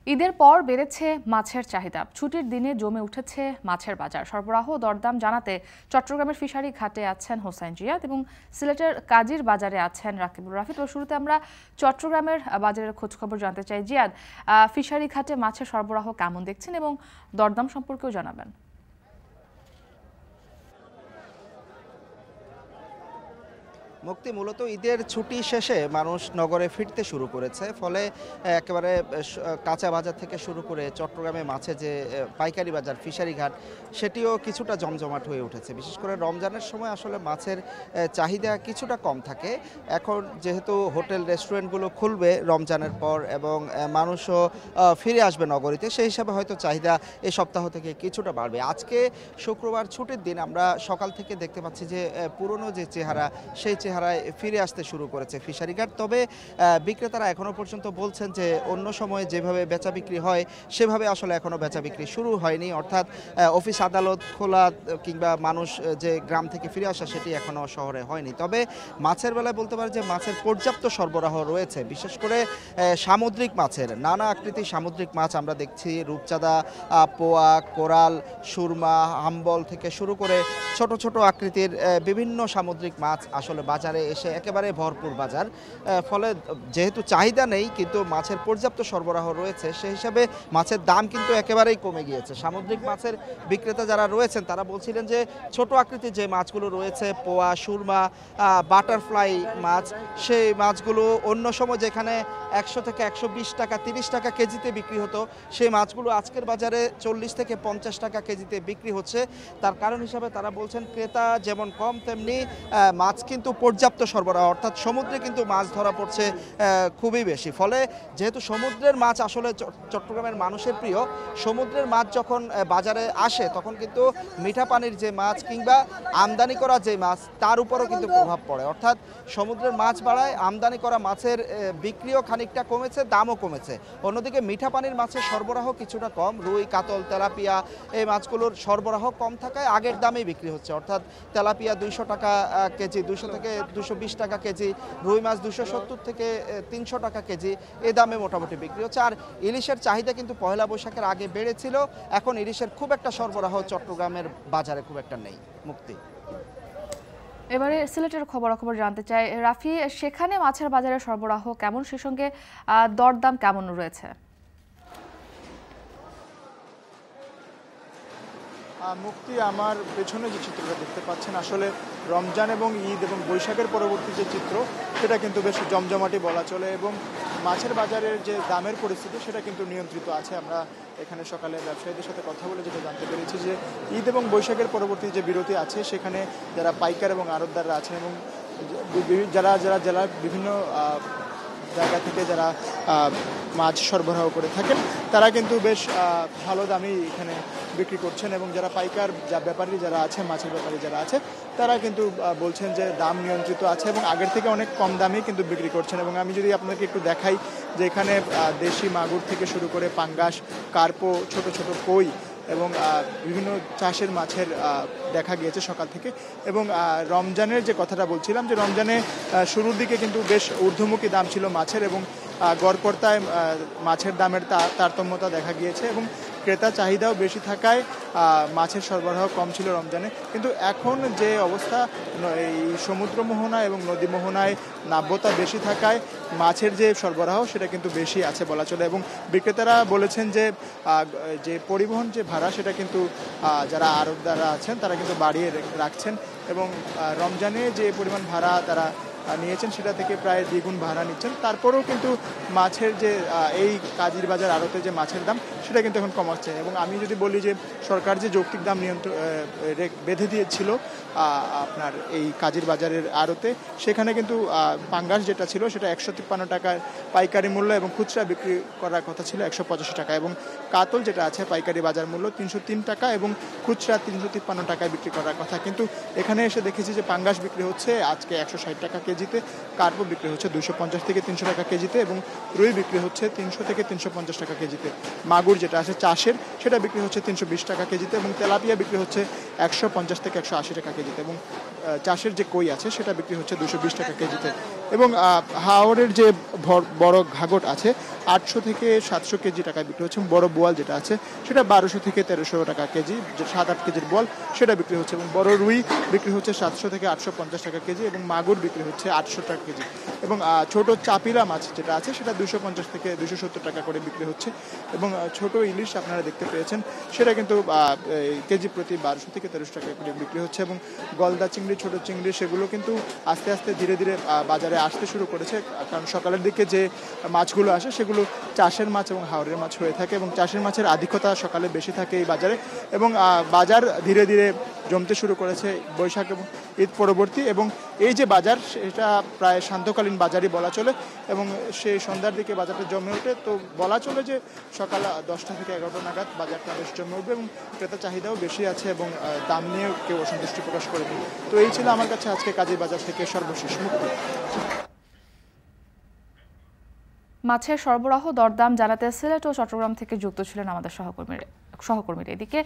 ঈদের পর বেড়েছে মাছের চাহিদা। ছুটির দিনে জমে উঠেছে মাছের বাজার। সরবরাহ দরদাম জানাতে চট্টগ্রামের ফিশারি ঘাটে আছেন হোসাইন জিয়াদ এবং সিলেটের কাজীর বাজারে আছেন রাকিবুল রাফি। তো শুরুতে আমরা চট্টগ্রামের বাজারের খোঁজখবর জানতে চাই। জিয়াদ, ফিশারি ঘাটে মাছের সরবরাহ কেমন দেখছেন এবং দরদাম সম্পর্কেও জানাবেন। মুক্তি মূলত ঈদের ছুটি শেষে মানুষ নগরে ফিরতে শুরু করেছে, ফলে একেবারে কাঁচা বাজার থেকে শুরু করে চট্টগ্রামে মাছের যে পাইকারি বাজার ফিশারি ঘাট সেটিও কিছুটা জমজমাট হয়ে উঠেছে। বিশেষ করে রমজানের সময় আসলে মাছের চাহিদা কিছুটা কম থাকে। এখন যেহেতু হোটেল রেস্টুরেন্টগুলো খুলবে রমজানের পর এবং মানুষও ফিরে আসবে নগরীতে, সেই হিসাবে হয়তো চাহিদা এই সপ্তাহ থেকে কিছুটা বাড়বে। আজকে শুক্রবার ছুটির দিন, আমরা সকাল থেকে দেখতে পাচ্ছি যে পুরনো যে চেহারা সেই চেহারায় ফিরে আসতে শুরু করেছে ফিশারি ঘাট। তবে বিক্রেতারা এখনও পর্যন্ত বলছেন যে অন্য সময়ে যেভাবে বেচা বিক্রি হয় সেভাবে আসলে এখনও বেচা বিক্রি শুরু হয়নি, অর্থাৎ অফিস আদালত খোলা কিংবা মানুষ যে গ্রাম থেকে ফিরে আসা সেটি এখনও শহরে হয়নি। তবে মাছের বেলায় বলতে পারে যে মাছের পর্যাপ্ত সরবরাহ রয়েছে। বিশেষ করে সামুদ্রিক মাছের নানা আকৃতির সামুদ্রিক মাছ আমরা দেখছি, রূপচাঁদা, পোয়া, কোরাল, সুরমা, হাম্বল থেকে শুরু করে ছোট ছোট আকৃতির বিভিন্ন সামুদ্রিক মাছ আসলে বাজারে এসে একেবারে ভরপুর বাজার। ফলে যেহেতু চাহিদা নেই কিন্তু মাছের পর্যাপ্ত সরবরাহ রয়েছে, সেই হিসাবে মাছের দাম কিন্তু একেবারেই কমে গিয়েছে। সামুদ্রিক মাছের বিক্রেতা যারা রয়েছেন তারা বলছিলেন যে ছোট আকৃতির যে মাছগুলো রয়েছে, পোয়া, সুরমা, বাটারফ্লাই মাছ, সেই মাছগুলো অন্য সময় যেখানে 100 থেকে 120 টাকা 30 টাকা কেজিতে বিক্রি হতো, সেই মাছগুলো আজকের বাজারে 40 থেকে 50 টাকা কেজিতে বিক্রি হচ্ছে। তার কারণ হিসাবে তারা বলছেন ক্রেতা যেমন কম তেমনি মাছ কিন্তু পর্যাপ্ত সরবরাহ, অর্থাৎ সমুদ্রে কিন্তু মাছ ধরা পড়ছে খুবই বেশি। ফলে যেহেতু সমুদ্রের মাছ আসলে চট্টগ্রামের মানুষের প্রিয়, সমুদ্রের মাছ যখন বাজারে আসে তখন কিন্তু মিঠা পানির যে মাছ কিংবা আমদানি করা যে মাছ তার উপরও কিন্তু প্রভাব পড়ে। অর্থাৎ সমুদ্রের মাছ বাড়ায় আমদানি করা মাছের বিক্রিও খানিকটা কমেছে, দামও কমেছে। অন্যদিকে মিঠা পানির মাছের সরবরাহ কিছুটা কম, রুই, কাতল, তেলাপিয়া এই মাছগুলোর সরবরাহ কম থাকায় আগের দামেই বিক্রি হচ্ছে। অর্থাৎ তেলাপিয়া 200 টাকা কেজি, 200 থেকে 220 টাকা কেজি, রুই মাছ 270 থেকে 300 টাকা কেজি, এ দামে মোটামুটি বিক্রি হচ্ছে। আর ইলিশের চাহিদা কিন্তু পয়লা বৈশাখের আগে বেড়েছিল, এখন ইলিশের খুব একটা সরবরাহ চট্টগ্রামের বাজারে খুব একটা নেই। মুক্তি, এবারে সিলেটের খবরাখবর জানতে চাই রাফি, সেখানে মাছের বাজারে সরবরাহ কেমন, সে সঙ্গে দরদাম কেমন রয়েছে? মুক্তি, আমার পেছনে যে চিত্রটা দেখতে পাচ্ছেন আসলে রমজান এবং ঈদ এবং বৈশাখের পরবর্তী যে চিত্র সেটা কিন্তু বেশ জমজমাটি বলা চলে এবং মাছের বাজারের যে দামের পরিস্থিতি সেটা কিন্তু নিয়ন্ত্রিত আছে। আমরা এখানে সকালে ব্যবসায়ীদের সাথে কথা বলে যেটা জানতে পেরেছি যে ঈদ এবং বৈশাখের পরবর্তী যে বিরতি আছে সেখানে যারা পাইকার এবং আড়তদাররা আছেন এবং যারা জেলার বিভিন্ন জায়গা থেকে যারা মাছ সরবরাহ করে থাকেন তারা কিন্তু বেশ ভালো দামেই এখানে বিক্রি করছেন এবং যারা পাইকার ব্যাপারী যারা আছে, মাছের ব্যাপারী যারা আছে তারা কিন্তু বলছেন যে দাম নিয়ন্ত্রিত আছে এবং আগের থেকে অনেক কম দামেই কিন্তু বিক্রি করছেন। এবং আমি যদি আপনাকে একটু দেখাই যে এখানে দেশি মাগুর থেকে শুরু করে পাঙ্গাস, কার্পো, ছোট ছোট কই এবং বিভিন্ন চাষের মাছের দেখা গিয়েছে সকাল থেকে। এবং রমজানের যে কথাটা বলছিলাম যে রমজানে শুরুর দিকে কিন্তু বেশ ঊর্ধ্বমুখী দাম ছিল মাছের এবং গড়পড়তায় মাছের দামের তারতম্যতা দেখা গিয়েছে এবং ক্রেতা চাহিদাও বেশি থাকায় মাছের সরবরাহ কম ছিল রমজানে। কিন্তু এখন যে অবস্থা, এই সমুদ্র মোহনায় এবং নদী মোহনায় নাব্যতা বেশি থাকায় মাছের যে সরবরাহ সেটা কিন্তু বেশি আছে বলা চলে এবং বিক্রেতারা বলেছেন যে যে পরিবহন যে ভাড়া সেটা কিন্তু যারা আড়তদাররা আছেন তারা কিন্তু বাড়িয়ে রাখছেন এবং রমজানে যে পরিমাণ ভাড়া তারা নিয়েছেন সেটা থেকে প্রায় দ্বিগুণ ভাড়া নিচ্ছেন। তারপরেও কিন্তু মাছের যে এই কাজীর বাজার আড়তে যে মাছের দাম সেটা কিন্তু এখন কমাচ্ছে। এবং আমি যদি বলি যে সরকার যে যৌক্তিক দাম বেঁধে দিয়েছিল আপনার এই কাজীর বাজারের আড়তে, সেখানে কিন্তু পাঙ্গাস যেটা ছিল সেটা 153 টাকার পাইকারি মূল্য এবং খুচরা বিক্রি করার কথা ছিল 185 টাকা এবং কাতল যেটা আছে পাইকারি বাজার মূল্য 303 টাকা এবং খুচরা 353 টাকায় বিক্রি করার কথা। কিন্তু এখানে এসে দেখেছি যে পাঙ্গাস বিক্রি হচ্ছে আজকে 160 টাকা কেজিতে, কার্পো বিক্রি হচ্ছে 250 থেকে 300 টাকা কেজিতে এবং রুই বিক্রি হচ্ছে 300 থেকে 350 টাকা কেজিতে। মাগুর যেটা আছে চাষের সেটা বিক্রি হচ্ছে 320 টাকা কেজিতে এবং তেলাপিয়া বিক্রি হচ্ছে 150 থেকে 180 টাকা কেজিতে এবং চাষের যে কই আছে সেটা বিক্রি হচ্ছে 220 টাকা কেজিতে। এবং হাওরের যে বড় ঘাগট আছে 800 থেকে 700 কেজি টাকায় বিক্রি হচ্ছে। বড় বোয়াল যেটা আছে সেটা 1200 থেকে 1300 টাকা কেজি, যে 7-8 কেজির বল সেটা বিক্রি হচ্ছে। এবং বড় রুই বিক্রি হচ্ছে 700 থেকে 850 টাকা কেজি, এবং মাগুর বিক্রি হচ্ছে 800 টাকা কেজি। এবং ছোট চাপিলা মাছ যেটা আছে সেটা 250 থেকে 270 টাকা করে বিক্রি হচ্ছে। এবং ছোট ইলিশ আপনারা দেখতে পেয়েছেন সেটা কিন্তু কেজি প্রতি 1200 থেকে 1300 টাকা করে বিক্রি হচ্ছে। এবং গলদা চিংড়ি, ছোট চিংড়ি সেগুলো কিন্তু আস্তে আস্তে ধীরে ধীরে বাজারে আসতে শুরু করেছে, কারণ সকালের দিকে যে মাছগুলো আসে সেগুলো চাষের মাছ এবং হাওরের মাছ হয়ে থাকে, এবং চাষের মাছের আধিক্যতা সকালে বেশি থাকে এই বাজারে। এবং বাজার ধীরে ধীরে জমতে শুরু করেছে বৈশাখ এবং ঈদ পরবর্তী। এবং এই যে বাজার সেটা প্রায় শান্তকালীন বাজারই বলা চলে, এবং সেই সন্ধ্যার দিকে বাজারটা জমে ওঠে। তো বলা চলে যে সকাল 10টা থেকে 11টা নাগাদ বাজারটা বেশ জমে উঠবে, এবং ক্রেতা চাহিদাও বেশি আছে, এবং দাম নিয়েও কেউ অসন্তুষ্টি প্রকাশ করেনি। তো এই ছিল আমার কাছে আজকে কাজী বাজার থেকে সর্বশেষ মুক্তি। মাছের সরবরাহ দরদাম জানাতে সিলেট ও চট্টগ্রাম থেকে যুক্ত ছিলেন আমাদের সহকর্মীরা। এদিকে